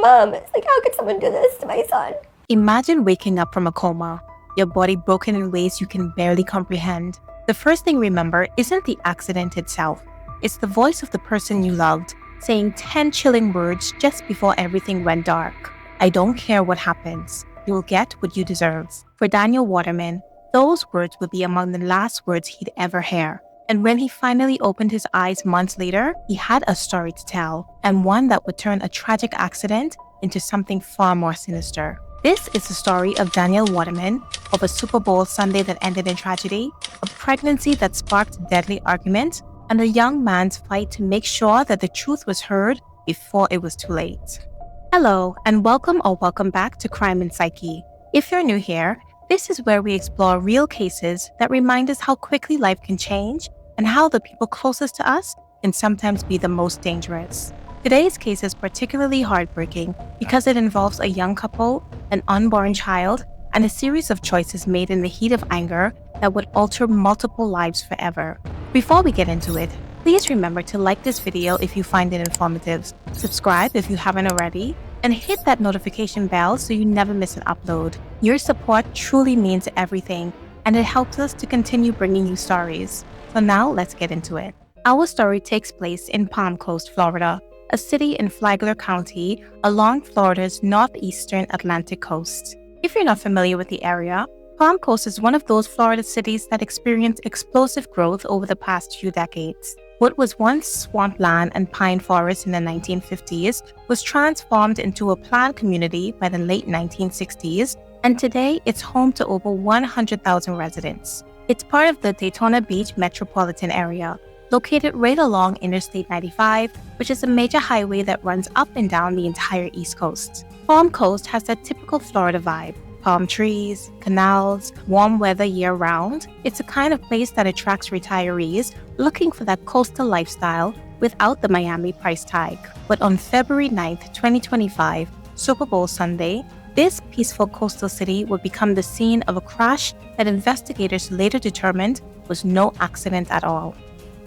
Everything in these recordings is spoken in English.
mom. It's like, how could someone do this to my son? Imagine waking up from a coma, your body broken in ways you can barely comprehend. The first thing remember isn't the accident itself. It's the voice of the person you loved, saying 10 chilling words just before everything went dark. I don't care what happens. You'll get what you deserve. For Daniel Waterman, those words would be among the last words he'd ever hear. And when he finally opened his eyes months later, he had a story to tell, and one that would turn a tragic accident into something far more sinister. This is the story of Daniel Waterman, of a Super Bowl Sunday that ended in tragedy, a pregnancy that sparked a deadly argument, and a young man's fight to make sure that the truth was heard before it was too late. Hello, and welcome back to Crime and Psyche. If you're new here, this is where we explore real cases that remind us how quickly life can change and how the people closest to us can sometimes be the most dangerous. Today's case is particularly heartbreaking because it involves a young couple, an unborn child, and a series of choices made in the heat of anger that would alter multiple lives forever. Before we get into it, please remember to like this video if you find it informative, subscribe if you haven't already, and hit that notification bell so you never miss an upload. Your support truly means everything, and it helps us to continue bringing you stories. So now let's get into it. Our story takes place in Palm Coast, Florida, a city in Vehicular County along Florida's northeastern Atlantic coast. If you're not familiar with the area, Palm Coast is one of those Florida cities that experienced explosive growth over the past few decades. What was once swampland and pine forest in the 1950s was transformed into a planned community by the late 1960s, and today it's home to over 100,000 residents. It's part of the Daytona Beach metropolitan area, located right along Interstate 95, which is a major highway that runs up and down the entire East Coast. Palm Coast has that typical Florida vibe. Palm trees, canals, warm weather year-round. It's a kind of place that attracts retirees looking for that coastal lifestyle without the Miami price tag. But on February 9th, 2025, Super Bowl Sunday, this peaceful coastal city would become the scene of a crash that investigators later determined was no accident at all.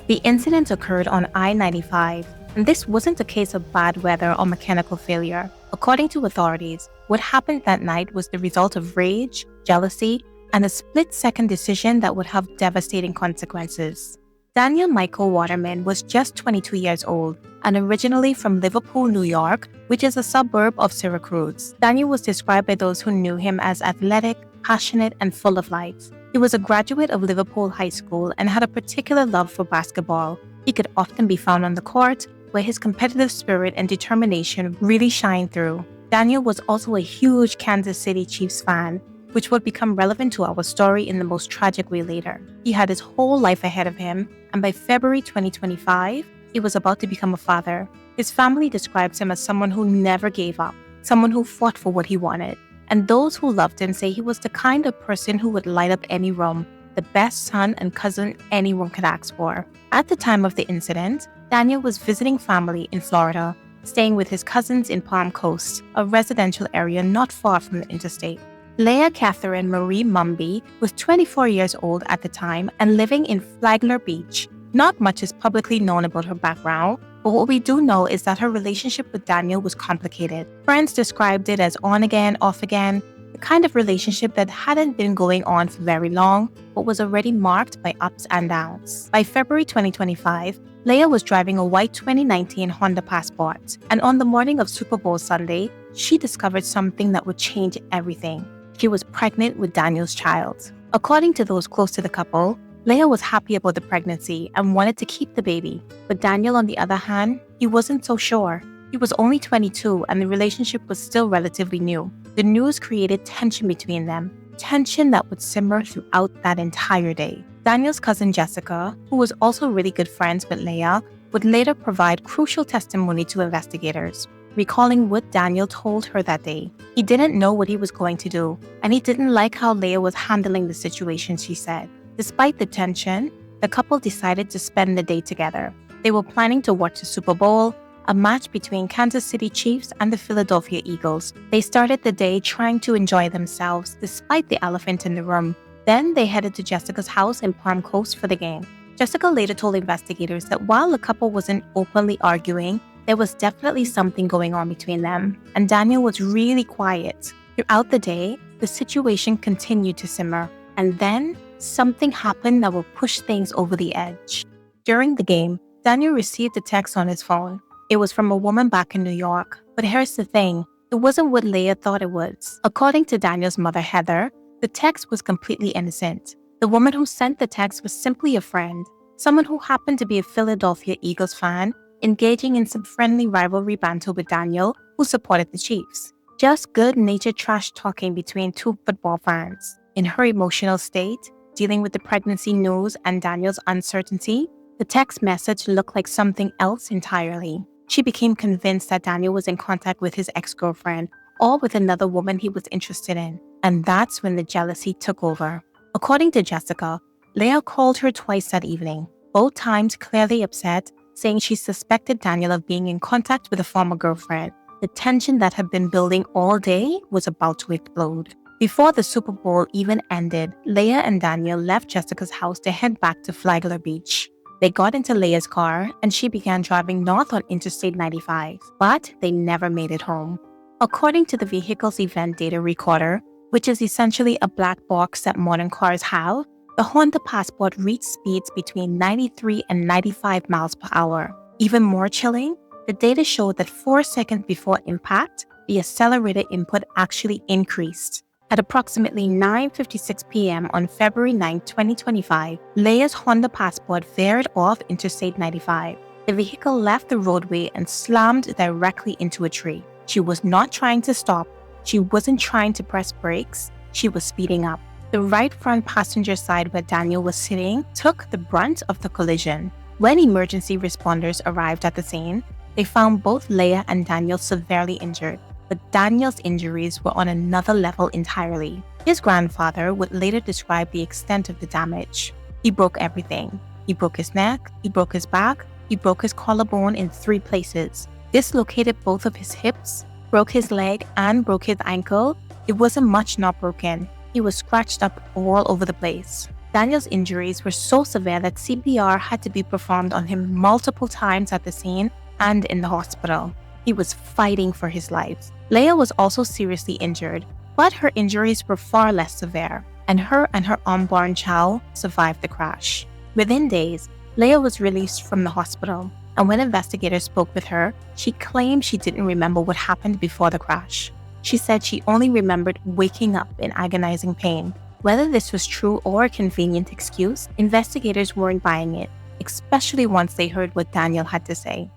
The incident occurred on I-95, and this wasn't a case of bad weather or mechanical failure. According to authorities, what happened that night was the result of rage, jealousy, and a split-second decision that would have devastating consequences. Daniel Michael Waterman was just 22 years old and originally from Liverpool, New York, which is a suburb of Syracuse. Daniel was described by those who knew him as athletic, passionate, and full of life. He was a graduate of Liverpool High School and had a particular love for basketball. He could often be found on the court, where his competitive spirit and determination really shined through. Daniel was also a huge Kansas City Chiefs fan, which would become relevant to our story in the most tragic way later. He had his whole life ahead of him, and by February 2025, he was about to become a father. His family describes him as someone who never gave up, someone who fought for what he wanted. And those who loved him say he was the kind of person who would light up any room, the best son and cousin anyone could ask for. At the time of the incident, Daniel was visiting family in Florida, staying with his cousins in Palm Coast, a residential area not far from the interstate. Leah Catherine Marie Mumby was 24 years old at the time and living in Flagler Beach. Not much is publicly known about her background, but what we do know is that her relationship with Daniel was complicated. Friends described it as on again, off again, the kind of relationship that hadn't been going on for very long, but was already marked by ups and downs. By February 2025, Leah was driving a white 2019 Honda Passport, and on the morning of Super Bowl Sunday, she discovered something that would change everything. She was pregnant with Daniel's child. According to those close to the couple, Leah was happy about the pregnancy and wanted to keep the baby. But Daniel, on the other hand, he wasn't so sure. He was only 22 and the relationship was still relatively new. The news created tension between them, tension that would simmer throughout that entire day. Daniel's cousin Jessica, who was also really good friends with Leah, would later provide crucial testimony to investigators, recalling what Daniel told her that day. He didn't know what he was going to do, and he didn't like how Leah was handling the situation, she said. Despite the tension, the couple decided to spend the day together. They were planning to watch the Super Bowl, a match between Kansas City Chiefs and the Philadelphia Eagles. They started the day trying to enjoy themselves despite the elephant in the room. Then they headed to Jessica's house in Palm Coast for the game. Jessica later told investigators that while the couple wasn't openly arguing, There was definitely something going on between them, and Daniel was really quiet. Throughout the day, the situation continued to simmer, and then something happened that will push things over the edge. During the game, Daniel received a text on his phone. It was from a woman back in New York, but here's the thing. It wasn't what Leah thought it was. According to Daniel's mother, Heather, the text was completely innocent. The woman who sent the text was simply a friend, someone who happened to be a Philadelphia Eagles fan, engaging in some friendly rivalry banter with Daniel, who supported the Chiefs. Just good-natured trash talking between two football fans. In her emotional state, dealing with the pregnancy news and Daniel's uncertainty, the text message looked like something else entirely. She became convinced that Daniel was in contact with his ex-girlfriend or with another woman he was interested in, and that's when the jealousy took over. According to Jessica, Leah called her twice that evening, both times clearly upset, saying she suspected Daniel of being in contact with a former girlfriend. The tension that had been building all day was about to explode. Before the Super Bowl even ended, Leah and Daniel left Jessica's house to head back to Flagler Beach. They got into Leah's car and she began driving north on Interstate 95, but they never made it home. According to the vehicle's event data recorder, which is essentially a black box that modern cars have, the Honda Passport reached speeds between 93 and 95 miles per hour. Even more chilling, the data showed that 4 seconds before impact, the accelerator input actually increased. At approximately 9:56 p.m. on February 9, 2025, Leah's Honda Passport veered off Interstate 95. The vehicle left the roadway and slammed directly into a tree. She was not trying to stop. She wasn't trying to press brakes. She was speeding up. The right front passenger side where Daniel was sitting took the brunt of the collision. When emergency responders arrived at the scene, they found both Leah and Daniel severely injured. But Daniel's injuries were on another level entirely. His grandfather would later describe the extent of the damage. He broke everything. He broke his neck, he broke his back, he broke his collarbone in 3 places, dislocated both of his hips, broke his leg, and broke his ankle. It wasn't much not broken. He was scratched up all over the place. Daniel's injuries were so severe that CPR had to be performed on him multiple times at the scene and in the hospital. He was fighting for his life. Leah was also seriously injured, but her injuries were far less severe, and her unborn child survived the crash. Within days, Leah was released from the hospital, and when investigators spoke with her, she claimed she didn't remember what happened before the crash. She said she only remembered waking up in agonizing pain. Whether this was true or a convenient excuse, investigators weren't buying it, especially once they heard what Daniel had to say.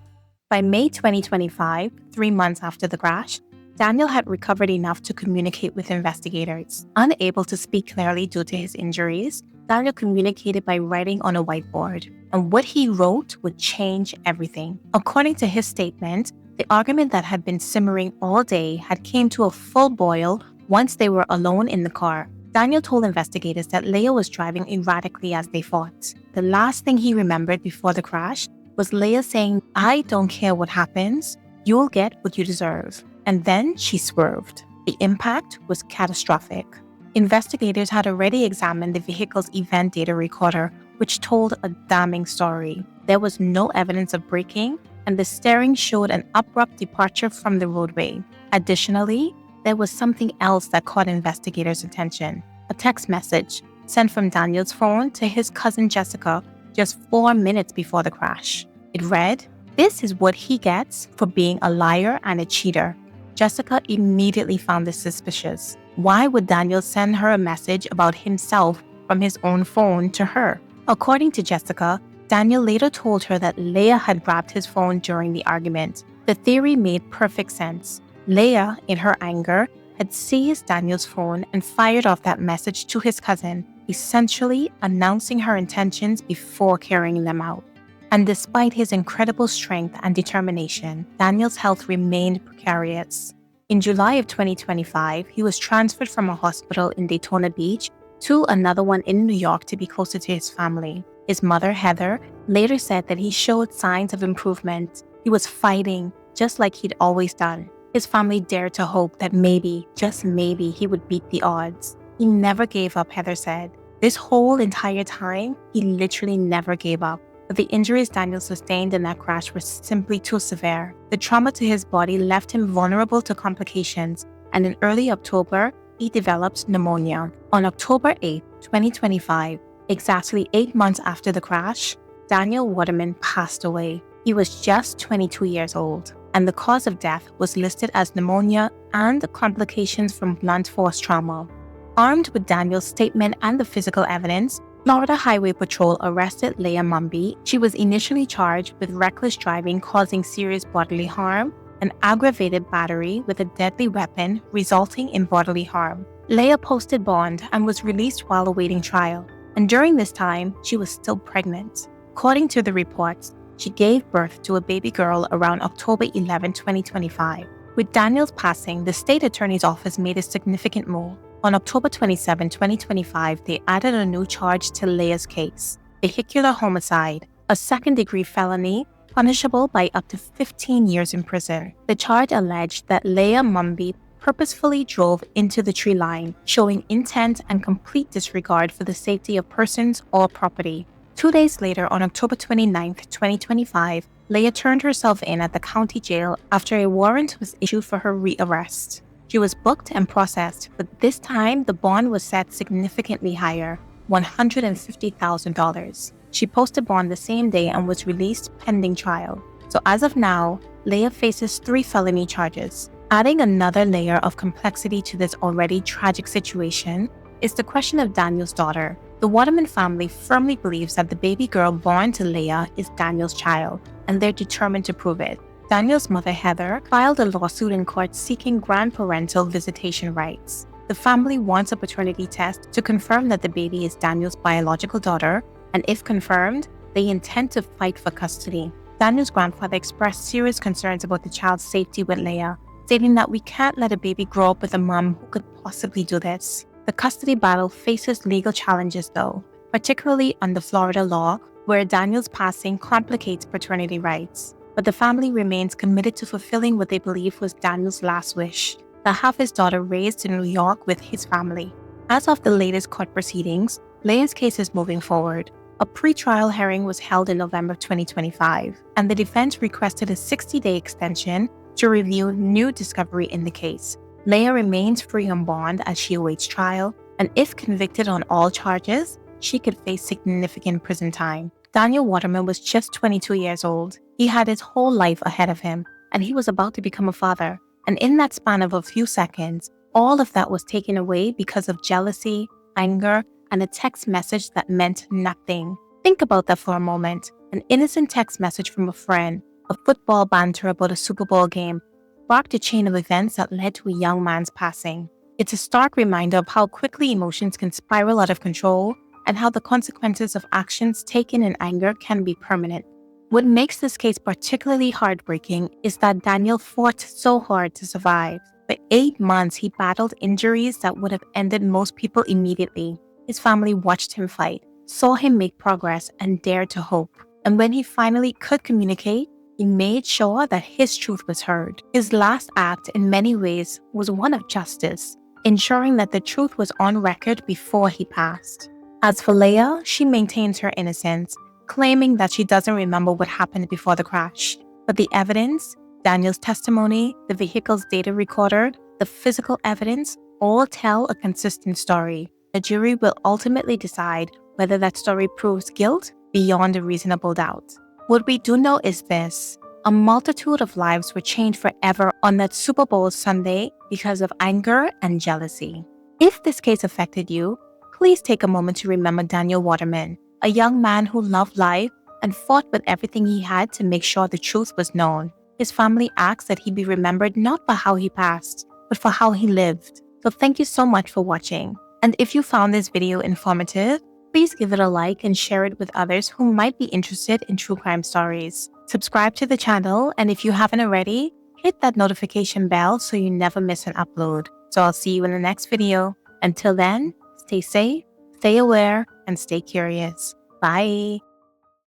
By May 2025, 3 months after the crash, Daniel had recovered enough to communicate with investigators. Unable to speak clearly due to his injuries, Daniel communicated by writing on a whiteboard, and what he wrote would change everything. According to his statement, the argument that had been simmering all day had came to a full boil once they were alone in the car. Daniel told investigators that Leah was driving erratically as they fought. The last thing he remembered before the crash was Leah saying, "I don't care what happens, you'll get what you deserve." And then she swerved. The impact was catastrophic. Investigators had already examined the vehicle's event data recorder, which told a damning story. There was no evidence of braking, and the steering showed an abrupt departure from the roadway. Additionally, there was something else that caught investigators' attention. A text message sent from Daniel's phone to his cousin Jessica just 4 minutes before the crash. It read, "This is what he gets for being a liar and a cheater." Jessica immediately found this suspicious. Why would Daniel send her a message about himself from his own phone to her? According to Jessica, Daniel later told her that Leah had grabbed his phone during the argument. The theory made perfect sense. Leah, in her anger, had seized Daniel's phone and fired off that message to his cousin, essentially announcing her intentions before carrying them out. And despite his incredible strength and determination, Daniel's health remained precarious. In July of 2025, he was transferred from a hospital in Daytona Beach to another one in New York to be closer to his family. His mother, Heather, later said that he showed signs of improvement. He was fighting, just like he'd always done. His family dared to hope that maybe, just maybe, he would beat the odds. He never gave up, Heather said. This whole entire time, he literally never gave up. but the injuries Daniel sustained in that crash were simply too severe. The trauma to his body left him vulnerable to complications, and in early October, he developed pneumonia. On October 8, 2025, exactly 8 months after the crash, Daniel Waterman passed away. He was just 22 years old, and the cause of death was listed as pneumonia and complications from blunt force trauma. Armed with Daniel's statement and the physical evidence, Florida Highway Patrol arrested Leah Mumby. She was initially charged with reckless driving causing serious bodily harm and aggravated battery with a deadly weapon resulting in bodily harm. Leah posted bond and was released while awaiting trial, and during this time, she was still pregnant. According to the reports, she gave birth to a baby girl around October 11, 2025. With Daniel's passing, the state attorney's office made a significant move. On October 27, 2025, they added a new charge to Leah's case, vehicular homicide, a second-degree felony punishable by up to 15 years in prison. The charge alleged that Leah Mumby purposefully drove into the tree line, showing intent and complete disregard for the safety of persons or property. 2 days later, on October 29, 2025, Leah turned herself in at the county jail after a warrant was issued for her rearrest. She was booked and processed, but this time the bond was set significantly higher, $150,000. She posted bond the same day and was released pending trial. So as of now, Leah faces 3 felony charges. Adding another layer of complexity to this already tragic situation is the question of Daniel's daughter. The Waterman family firmly believes that the baby girl born to Leah is Daniel's child, and they're determined to prove it. Daniel's mother, Heather, filed a lawsuit in court seeking grandparental visitation rights. The family wants a paternity test to confirm that the baby is Daniel's biological daughter, and if confirmed, they intend to fight for custody. Daniel's grandfather expressed serious concerns about the child's safety with Leah, stating that we can't let a baby grow up with a mom who could possibly do this. The custody battle faces legal challenges though, particularly under Florida law, where Daniel's passing complicates paternity rights. But the family remains committed to fulfilling what they believe was Daniel's last wish, to have his daughter raised in New York with his family. As of the latest court proceedings, Leah's case is moving forward. A pre-trial hearing was held in November 2025, and the defense requested a 60-day extension to review new discovery in the case. Leah remains free on bond as she awaits trial, and if convicted on all charges, she could face significant prison time. Daniel Waterman was just 22 years old. He had his whole life ahead of him, and he was about to become a father. And in that span of a few seconds, all of that was taken away because of jealousy, anger, and a text message that meant nothing. Think about that for a moment. An innocent text message from a friend, a football banter about a Super Bowl game, sparked a chain of events that led to a young man's passing. It's a stark reminder of how quickly emotions can spiral out of control and how the consequences of actions taken in anger can be permanent. What makes this case particularly heartbreaking is that Daniel fought so hard to survive. For 8 months, he battled injuries that would have ended most people immediately. His family watched him fight, saw him make progress, and dared to hope. And when he finally could communicate, he made sure that his truth was heard. His last act, in many ways, was one of justice, ensuring that the truth was on record before he passed. As for Leah, she maintains her innocence, claiming that she doesn't remember what happened before the crash. But the evidence, Daniel's testimony, the vehicle's data recorder, the physical evidence, all tell a consistent story. The jury will ultimately decide whether that story proves guilt beyond a reasonable doubt. What we do know is this: a multitude of lives were changed forever on that Super Bowl Sunday because of anger and jealousy. If this case affected you, please take a moment to remember Daniel Waterman, a young man who loved life and fought with everything he had to make sure the truth was known. His family asks that he be remembered not for how he passed, but for how he lived. So thank you so much for watching. And if you found this video informative, please give it a like and share it with others who might be interested in true crime stories. Subscribe to the channel, and if you haven't already, hit that notification bell so you never miss an upload. So I'll see you in the next video. Until then, stay safe, stay aware, and stay curious. Bye.